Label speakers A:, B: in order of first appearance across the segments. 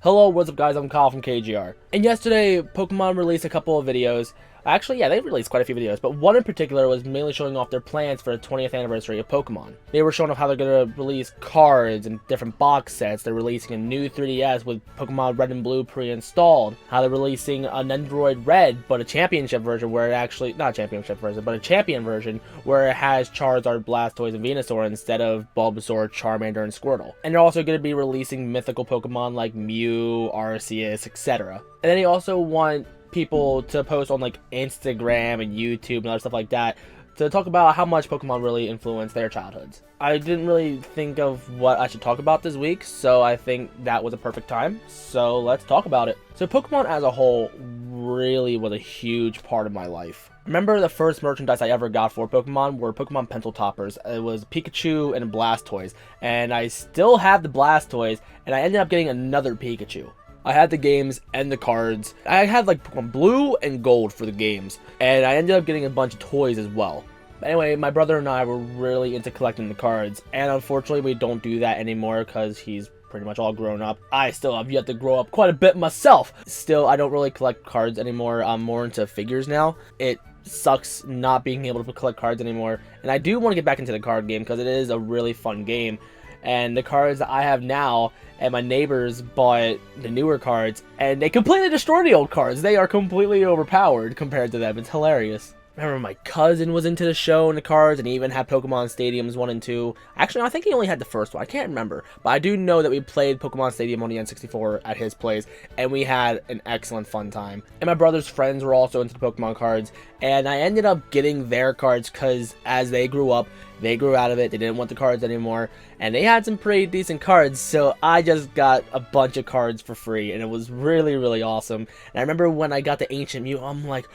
A: Hello, what's up guys, I'm Kyle from KGR. And yesterday, Pokemon released a couple of videos. Actually, yeah, they released quite a few videos, but one in particular was mainly showing off their plans for the 20th anniversary of Pokemon. They were showing off how they're going to release cards and different box sets. They're releasing a new 3DS with Pokemon Red and Blue pre-installed. How they're releasing an Android Red, but a championship version where it actually, not a championship version, but a champion version where it has Charizard, Blastoise, and Venusaur instead of Bulbasaur, Charmander, and Squirtle. And they're also going to be releasing mythical Pokemon like Mew, Arceus, etc. And then they also want people to post on like Instagram and YouTube and other stuff like that to talk about how much Pokemon really influenced their childhoods. I didn't really think of what I should talk about this week, so I think that was a perfect time. So let's talk about it. So Pokemon as a whole really was a huge part of my life. Remember the first merchandise I ever got for Pokemon were Pokemon pencil toppers. It was Pikachu and Blastoise, and I still have the Blastoise, and I ended up getting another Pikachu. I had the games and the cards. I had like Pokemon Blue and Gold for the games, and I ended up getting a bunch of toys as well. But anyway, my brother and I were really into collecting the cards, and unfortunately we don't do that anymore because he's pretty much all grown up. I still have yet to grow up quite a bit myself. Still, I don't really collect cards anymore. I'm more into figures now. It sucks not being able to collect cards anymore, and I do want to get back into the card game because it is a really fun game. And the cards that I have now, and my neighbors bought the newer cards, and they completely destroyed the old cards. They are completely overpowered compared to them. It's hilarious. Remember, my cousin was into the show and the cards, and he even had Pokemon Stadiums 1 and 2. Actually, I think he only had the first one. I can't remember. But I do know that we played Pokemon Stadium on the N64 at his place, and we had an excellent fun time. And my brother's friends were also into the Pokemon cards, and I ended up getting their cards because as they grew up, they grew out of it. They didn't want the cards anymore, and they had some pretty decent cards, so I just got a bunch of cards for free, and it was really, really awesome. And I remember when I got the Ancient Mew, I'm like,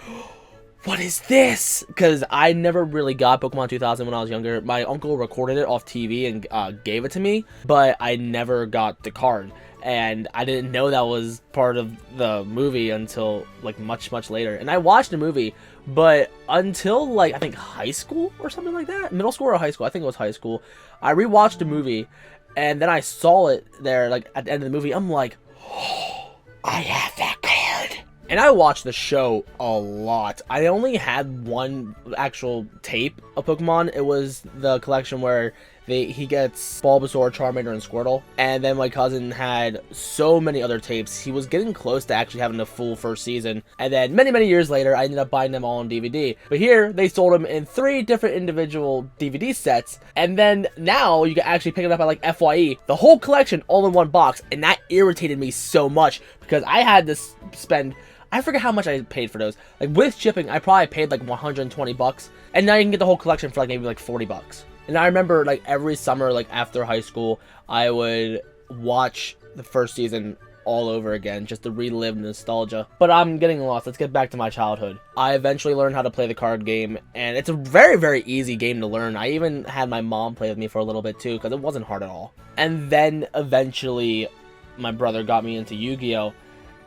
A: what is this? Because I never really got Pokemon 2000 when I was younger. My uncle recorded it off TV and gave it to me, but I never got the card. And I didn't know that was part of the movie until like much later. And I watched the movie, but until like I think high school or something like that, middle school or high school, I think it was high school, I rewatched the movie, and then I saw it there like at the end of the movie. I'm like, oh, I have that card. And I watched the show a lot. I only had one actual tape of Pokemon. It was the collection where he gets Bulbasaur, Charmander, and Squirtle. And then my cousin had so many other tapes. He was getting close to actually having the full first season. And then many years later, I ended up buying them all on DVD. But here, they sold them in 3 different individual DVD sets. And then now, you can actually pick it up at like FYE. The whole collection all in one box. And that irritated me so much because I had to spend, I forget how much I paid for those. Like with shipping, I probably paid like 120 bucks. And now you can get the whole collection for like maybe like 40 bucks. And I remember like every summer, like after high school, I would watch the first season all over again just to relive nostalgia. But I'm getting lost. Let's get back to my childhood. I eventually learned how to play the card game, and it's a very easy game to learn. I even had my mom play with me for a little bit too because it wasn't hard at all. And then eventually my brother got me into Yu-Gi-Oh!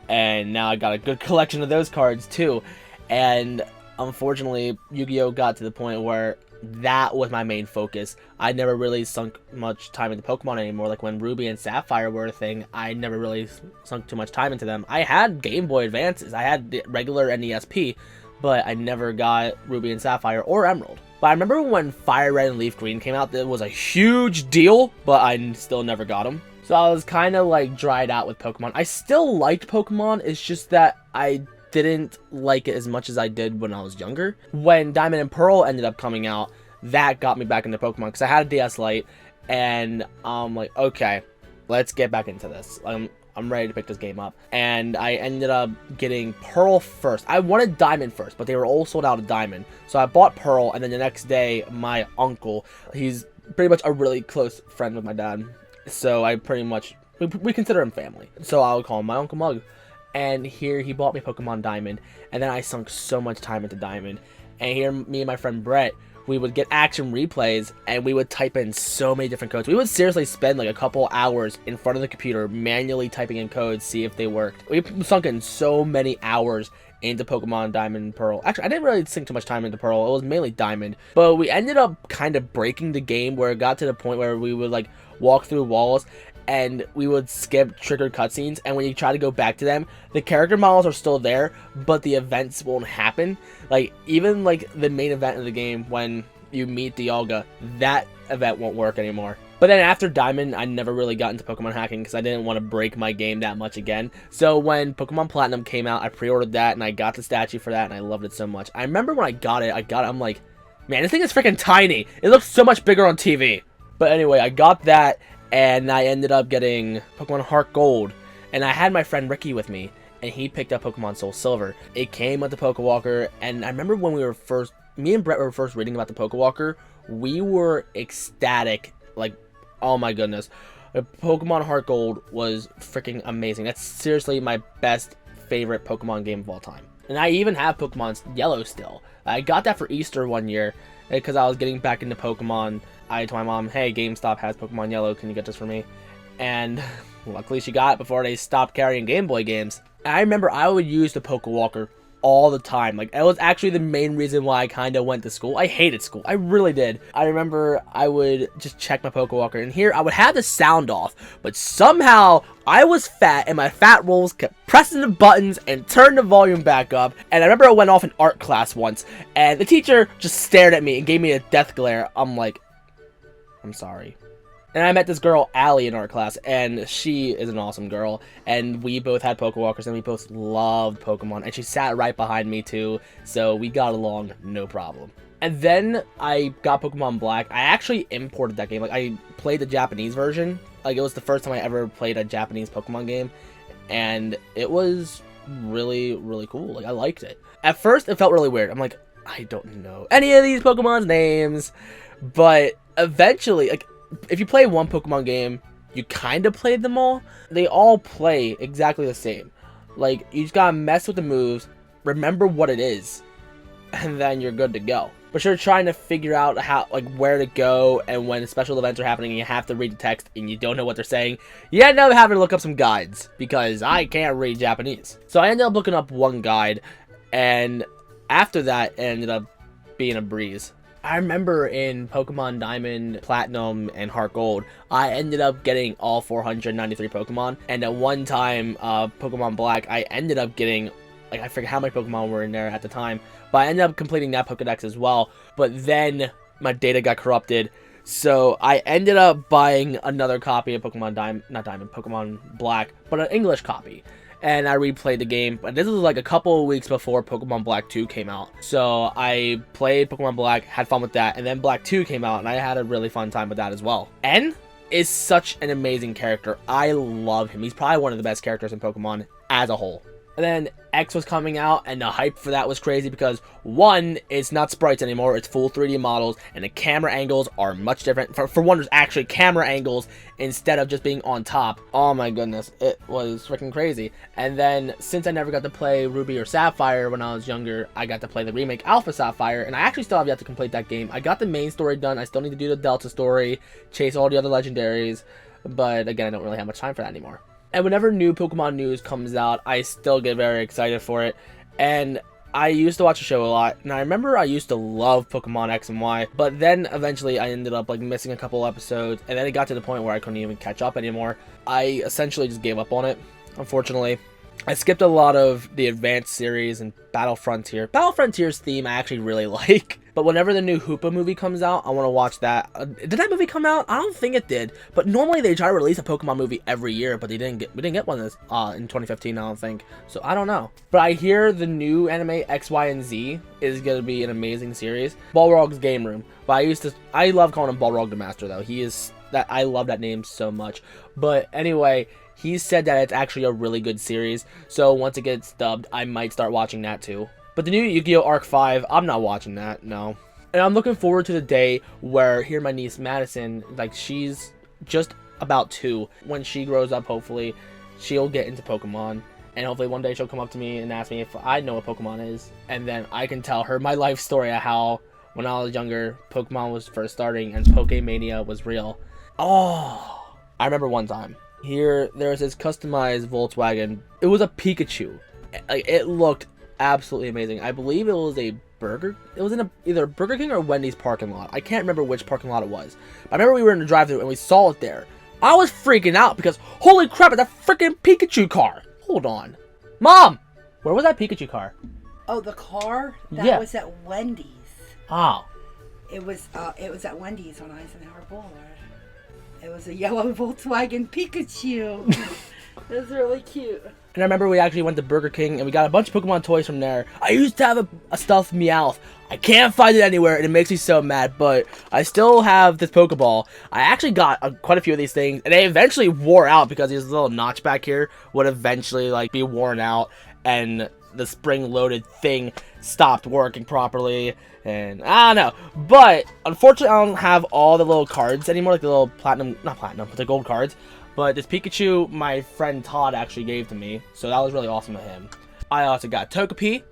A: And now I got a good collection of those cards too. And unfortunately, Yu-Gi-Oh! Got to the point where that was my main focus. I never really sunk much time into Pokemon anymore. Like when Ruby and Sapphire were a thing, I never really sunk too much time into them. I had Game Boy Advances. I had the regular NESP, but I never got Ruby and Sapphire or Emerald. But I remember when Fire Red and Leaf Green came out, it was a huge deal, but I still never got them. So I was kind of like dried out with Pokemon. I still liked Pokemon, it's just that I didn't like it as much as I did when I was younger. When Diamond and Pearl ended up coming out, that got me back into Pokemon because I had a DS Lite, and I'm like, okay, let's get back into this. I'm ready to pick this game up. And I ended up getting Pearl first. I wanted Diamond first, but they were all sold out of Diamond. So I bought Pearl, and then the next day, my uncle, he's pretty much a really close friend with my dad. So I pretty much, we consider him family. So I would call him my Uncle Mug. And here he bought me Pokemon Diamond, and then I sunk so much time into Diamond. And here me and my friend Brett, we would get action replays, and we would type in so many different codes. We would seriously spend like a couple hours in front of the computer manually typing in codes, see if they worked. We sunk in so many hours into Pokemon Diamond and Pearl. Actually, I didn't really sink too much time into Pearl. It was mainly Diamond. But we ended up kind of breaking the game where it got to the point where we would like walk through walls and we would skip triggered cutscenes, and when you try to go back to them, the character models are still there, but the events won't happen. Like, even like the main event of the game, when you meet Dialga, that event won't work anymore. But then after Diamond, I never really got into Pokemon hacking because I didn't want to break my game that much again. So when Pokemon Platinum came out, I pre-ordered that, and I got the statue for that, and I loved it so much. I remember when I got it, I'm like, man, this thing is freaking tiny. It looks so much bigger on TV. But anyway, I got that, and I ended up getting Pokemon Heart Gold. And I had my friend Ricky with me, and he picked up Pokemon Soul Silver. It came with the Pokewalker, and I remember when me and Brett were first reading about the Pokewalker, we were ecstatic. Like, oh my goodness. Pokemon Heart Gold was freaking amazing. That's seriously my best favorite Pokemon game of all time. And I even have Pokemon Yellow still. I got that for Easter one year because I was getting back into Pokemon. I told my mom, hey, GameStop has Pokemon Yellow. Can you get this for me? And luckily she got it before they stopped carrying Game Boy games. I remember I would use the Pokewalker all the time. Like, it was actually the main reason why I kind of went to school. I hated school. I really did. I remember I would just check my Pokewalker, and here I would have the sound off, but somehow I was fat, and my fat rolls kept pressing the buttons and turned the volume back up. And I remember I went off in art class once, and the teacher just stared at me and gave me a death glare. I'm like, I'm sorry. And I met this girl, Allie, in art class, and she is an awesome girl. And we both had Pokewalkers, and we both loved Pokemon. And she sat right behind me, too, so we got along no problem. And then I got Pokemon Black. I actually imported that game. Like, I played the Japanese version. Like, it was the first time I ever played a Japanese Pokemon game. And it was really, really cool. Like, I liked it. At first, it felt really weird. I'm like, I don't know any of these Pokemon's names. But eventually, like, if you play one Pokemon game, you kind of played them all. They all play exactly the same. Like, you just gotta mess with the moves, remember what it is, and then you're good to go. But you're trying to figure out how, like, where to go, and when special events are happening and you have to read the text and you don't know what they're saying, you end up having to look up some guides, because I can't read Japanese. So I ended up looking up one guide, and after that, it ended up being a breeze. I remember in Pokemon Diamond, Platinum, and Heart Gold, I ended up getting all 493 Pokemon. And at one time, Pokemon Black, I ended up getting, like, I forget how many Pokemon were in there at the time, but I ended up completing that Pokedex as well. But then my data got corrupted, so I ended up buying another copy of Pokemon Black, but an English copy. And I replayed the game, but this was like a couple of weeks before Pokemon Black 2 came out. So I played Pokemon Black, had fun with that, and then Black 2 came out, and I had a really fun time with that as well. N is such an amazing character. I love him. He's probably one of the best characters in Pokemon as a whole. And then X was coming out, and the hype for that was crazy because, one, it's not sprites anymore, it's full 3D models, and the camera angles are much different. For one, there's actually camera angles instead of just being on top. Oh my goodness, it was freaking crazy. And then, since I never got to play Ruby or Sapphire when I was younger, I got to play the remake Alpha Sapphire, and I actually still have yet to complete that game. I got the main story done, I still need to do the Delta story, chase all the other legendaries, but again, I don't really have much time for that anymore. And whenever new Pokemon news comes out, I still get very excited for it. And I used to watch the show a lot, and I remember I used to love Pokemon X and Y, but then eventually I ended up like missing a couple episodes, and then it got to the point where I couldn't even catch up anymore. I essentially just gave up on it, unfortunately. I skipped a lot of the Advanced series and Battle Frontier. Battle Frontier's theme I actually really like. But whenever the new Hoopa movie comes out, I want to watch that. Did that movie come out? I don't think it did. But normally they try to release a Pokemon movie every year, but we didn't get one this in 2015, I don't think. So I don't know. But I hear the new anime X, Y, and Z is going to be an amazing series. Balrog's Game Room. But I love calling him Balrog the Master though. I love that name so much. But anyway, he said that it's actually a really good series. So once it gets dubbed, I might start watching that too. But the new Yu-Gi-Oh! Arc 5, I'm not watching that, no. And I'm looking forward to the day where here my niece Madison, like, she's just about 2. When she grows up, hopefully, she'll get into Pokemon. And hopefully one day she'll come up to me and ask me if I know what Pokemon is. And then I can tell her my life story of how, when I was younger, Pokemon was first starting and Pokemania was real. Oh, I remember one time. Here, there's this customized Volkswagen. It was a Pikachu. Like, it looked absolutely amazing. I believe it was in either Burger King or Wendy's parking lot. I can't remember which parking lot it was. But I remember we were in the drive-thru and we saw it there. I was freaking out because, holy crap, it's a freaking Pikachu car. Hold on. Mom! Where was that Pikachu car?
B: Oh, the car? That was at Wendy's.
A: Oh.
B: It was at Wendy's on Eisenhower Boulevard. It was a yellow Volkswagen Pikachu. It was really cute.
A: And I remember we actually went to Burger King and we got a bunch of Pokemon toys from there. I used to have a stuffed Meowth. I can't find it anywhere and it makes me so mad, but I still have this Pokeball. I actually got quite a few of these things and they eventually wore out because this little notch back here would eventually like be worn out and the spring-loaded thing stopped working properly, and I don't know. But unfortunately, I don't have all the little cards anymore, like the little not platinum, but the gold cards. But this Pikachu, my friend Todd actually gave to me, so that was really awesome of him. I also got Togepi,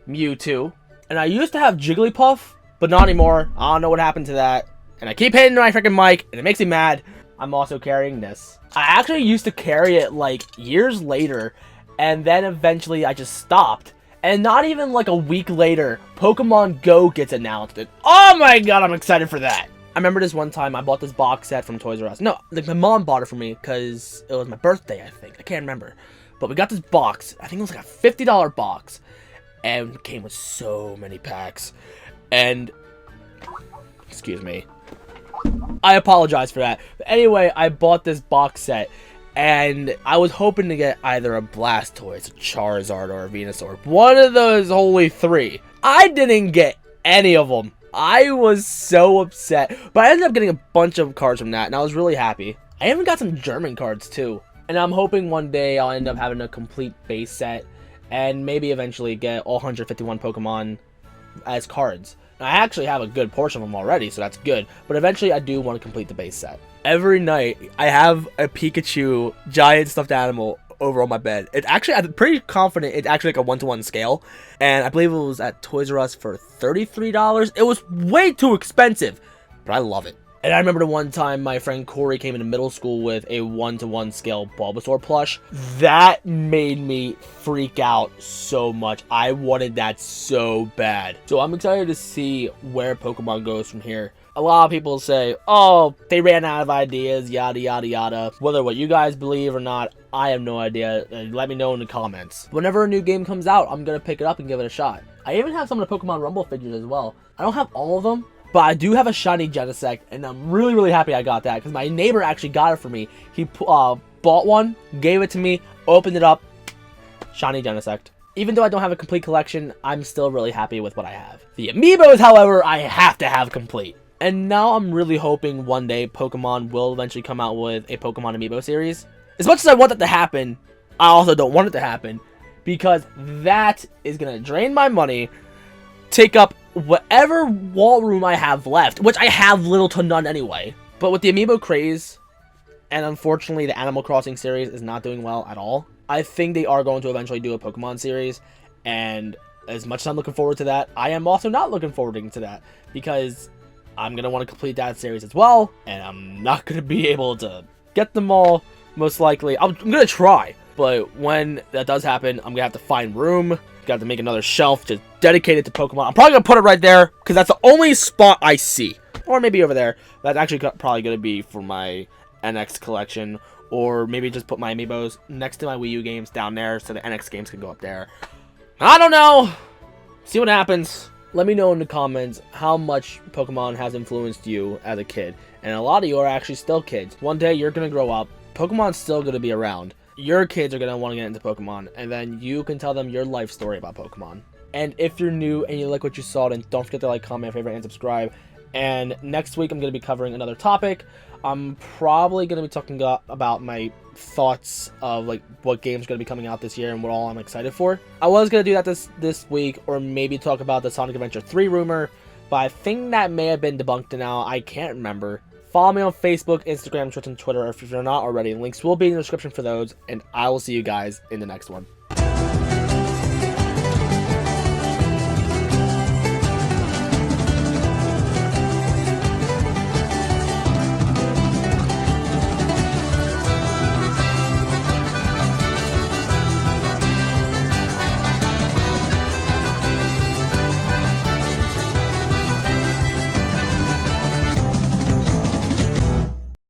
A: Mewtwo, and I used to have Jigglypuff, but not anymore. I don't know what happened to that, and I keep hitting my freaking mic, and it makes me mad. I'm also carrying this. I actually used to carry it like years later, and then eventually I just stopped. And not even like a week later, Pokemon Go gets announced. And oh my god, I'm excited for that. I remember this one time I bought this box set from Toys R Us. No, like my mom bought it for me because it was my birthday, I think. I can't remember. But we got this box. I think it was like a $50 box. And it came with so many packs. And, excuse me. I apologize for that. But anyway, I bought this box set. And I was hoping to get either a Blastoise, a Charizard, or a Venusaur. One of those holy three. I didn't get any of them. I was so upset. But I ended up getting a bunch of cards from that, and I was really happy. I even got some German cards, too. And I'm hoping one day I'll end up having a complete base set. And maybe eventually get all 151 Pokemon as cards. I actually have a good portion of them already, so that's good. But eventually I do want to complete the base set. Every night, I have a Pikachu giant stuffed animal over on my bed. It's actually, I'm pretty confident it's actually like a 1-to-1 scale. And I believe it was at Toys R Us for $33. It was way too expensive, but I love it. And I remember the one time my friend Corey came into middle school with a 1-to-1 scale Bulbasaur plush. That made me freak out so much. I wanted that so bad. So I'm excited to see where Pokemon goes from here. A lot of people say, oh, they ran out of ideas, yada, yada, yada. Whether what you guys believe or not, I have no idea. Let me know in the comments. Whenever a new game comes out, I'm going to pick it up and give it a shot. I even have some of the Pokemon Rumble figures as well. I don't have all of them, but I do have a shiny Genesect, and I'm really, really happy I got that because my neighbor actually got it for me. He bought one, gave it to me, opened it up, shiny Genesect. Even though I don't have a complete collection, I'm still really happy with what I have. The Amiibos, however, I have to have complete. And now I'm really hoping one day Pokemon will eventually come out with a Pokemon Amiibo series. As much as I want that to happen, I also don't want it to happen. Because that is going to drain my money, take up whatever wall room I have left, which I have little to none anyway. But with the Amiibo craze, and unfortunately the Animal Crossing series is not doing well at all, I think they are going to eventually do a Pokemon series. And as much as I'm looking forward to that, I am also not looking forward to that. Because I'm going to want to complete that series as well, and I'm not going to be able to get them all, most likely. I'm going to try, but when that does happen, I'm going to have to find room. Got to make another shelf just dedicated to Pokemon. I'm probably going to put it right there, because that's the only spot I see. Or maybe over there. That's actually probably going to be for my NX collection, or maybe just put my Amiibos next to my Wii U games down there, so the NX games can go up there. I don't know. See what happens. Let me know in the comments how much Pokemon has influenced you as a kid. And a lot of you are actually still kids. One day you're going to grow up. Pokemon's still going to be around. Your kids are going to want to get into Pokemon. And then you can tell them your life story about Pokemon. And if you're new and you like what you saw, then don't forget to like, comment, favorite, and subscribe. And next week I'm going to be covering another topic. I'm probably going to be talking about my thoughts of like what games going to be coming out this year and what all I'm excited for. I was going to do that this week, or maybe talk about the Sonic Adventure 3 rumor, but I think that may have been debunked now. I can't remember. Follow me on Facebook, Instagram, Twitch, and Twitter if you're not already. Links will be in the description for those, and I will see you guys in the next one.